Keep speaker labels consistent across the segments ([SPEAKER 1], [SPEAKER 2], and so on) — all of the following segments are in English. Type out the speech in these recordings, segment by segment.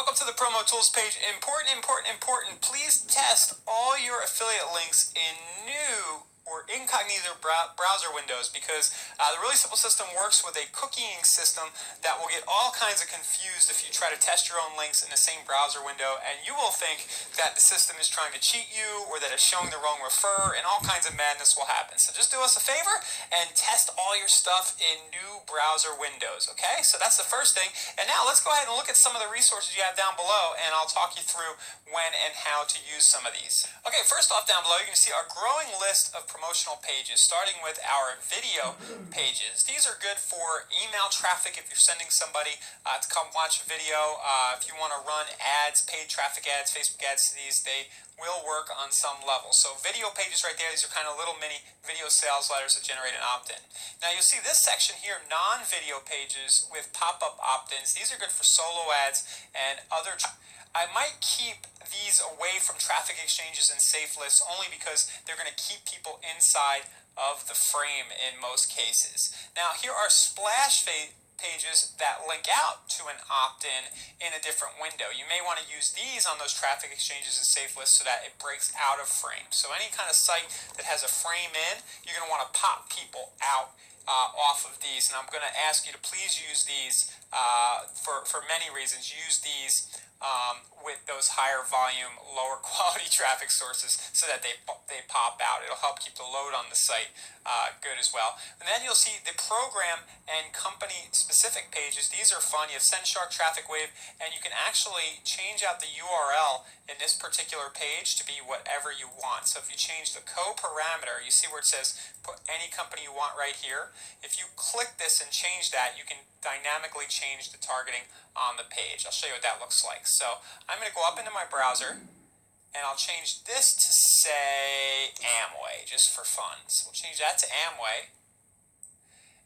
[SPEAKER 1] welcome to the promo tools page. Important. Please test all your affiliate links in new or incognito browser windows, because the really simple system works with a cookieing system that will get all kinds of confused if you try to test your own links in the same browser window, and you will think that the system is trying to cheat you or that it's showing the wrong refer, and all kinds of madness will happen. So just do us a favor and test all your stuff in new browser windows, okay? So that's the first thing. And now let's go ahead and look at some of the resources you have down below, and I'll talk you through when and how to use some of these. Okay, first off, down below, you can see our growing list of promotional pages, starting with our video pages. These are good for email traffic if you're sending somebody to come watch a video. If you want to run ads, paid traffic ads, Facebook ads to these, they will work on some level. So video pages right there, these are kind of little mini video sales letters that generate an opt-in. Now you'll see this section here, non-video pages with pop-up opt-ins. These are good for solo ads and other. I might keep these away from traffic exchanges and safe lists only because they're going to keep people inside of the frame in most cases. Now here are splash pages that link out to an opt-in in a different window. You may want to use these on those traffic exchanges and safe lists so that it breaks out of frame. So any kind of site that has a frame in, you're going to want to pop people out off of these. And I'm going to ask you to please use these for many reasons. Use these with those higher volume, lower quality traffic sources so that they pop out. It'll help keep the load on the site good as well. And then you'll see the program and company specific pages. These are fun. You have SendShark, Traffic Wave, and you can actually change out the URL in this particular page to be whatever you want. So if you change the co-parameter, you see where it says put any company you want right here. If you click this and change that, you can dynamically change the targeting on the page. I'll show you what that looks like. So I'm going to go up into my browser and I'll change this to say Amway just for fun. So we'll change that to Amway.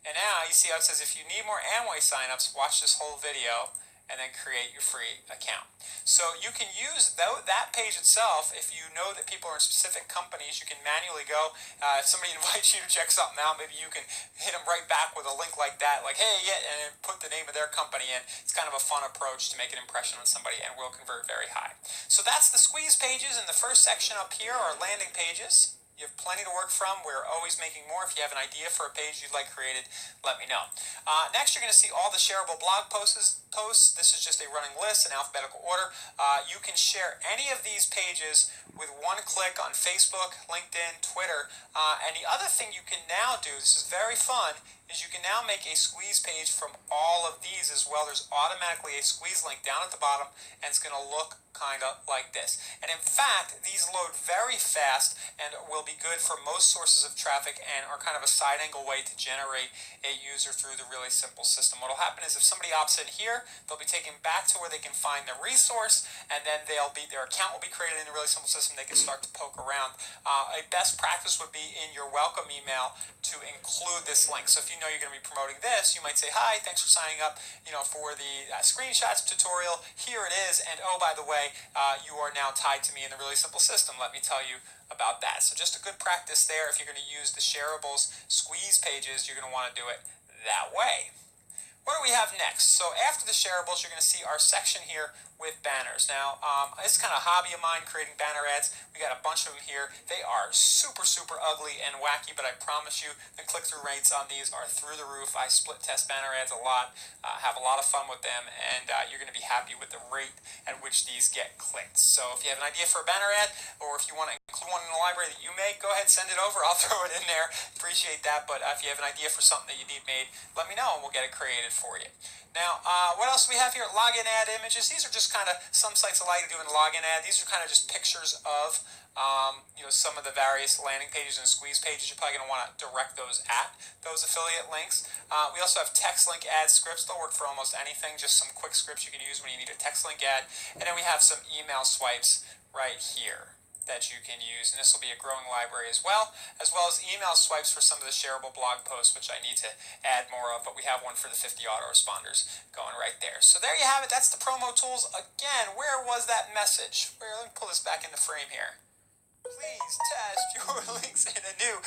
[SPEAKER 1] And now you see how it says if you need more Amway signups, watch this whole video and then create your free account. So you can use that page itself. If you know that people are in specific companies, you can manually go. If somebody invites you to check something out, maybe you can hit them right back with a link like that, like, hey, yeah, and put the name of their company in. It's kind of a fun approach to make an impression on somebody and will convert very high. So that's the squeeze pages. In the first section up here are landing pages. You have plenty to work from. We're always making more. If you have an idea for a page you'd like created, let me know. Next, you're going to see all the shareable blog posts. This is just a running list in alphabetical order. You can share any of these pages with one click on Facebook, LinkedIn, Twitter. And the other thing you can now do, this is very fun, is you can now make a squeeze page from all of these as well. There's automatically a squeeze link down at the bottom, and it's going to look kind of like this. And in fact, these load very fast and will be good for most sources of traffic and are kind of a side angle way to generate a user through the really simple system. What will happen is if somebody opts in here, they'll be taken back to where they can find the resource, and then their account will be created in the really simple system. They can start to poke around. A best practice would be in your welcome email to include this link. So if you know you're going to be promoting this, you might say, hi, thanks for signing up, for the screenshots tutorial. Here it is, and oh, by the way, you are now tied to me in the really simple system. Let me tell you about that. So just a good practice there. If you're going to use the shareables squeeze pages, you're going to want to do it that way. What do we have next? So after the shareables, you're going to see our section here with banners. Now, it's kind of a hobby of mine, creating banner ads. We got a bunch of them here. They are super, super ugly and wacky, but I promise you the click-through rates on these are through the roof. I split test banner ads a lot, have a lot of fun with them, and you're going to be happy with the rate at which these get clicked. So if you have an idea for a banner ad, or if you want to include one in the library that you make, go ahead, send it over. I'll throw it in there. Appreciate that. But if you have an idea for something that you need made, let me know and we'll get it created for you. Now, what else do we have here? Login ad images. These are just kind of, some sites allow you to do a login ad. These are kind of just pictures of, some of the various landing pages and squeeze pages. You're probably going to want to direct those at those affiliate links. We also have text link ad scripts. They'll work for almost anything, just some quick scripts you can use when you need a text link ad. And then we have some email swipes right here that you can use, and this will be a growing library as well as email swipes for some of the shareable blog posts, which I need to add more of, but we have one for the 50 autoresponders going right there. So there you have it. That's the promo tools. Again, where was that message? Let me pull this back in the frame here. Please test your links in a new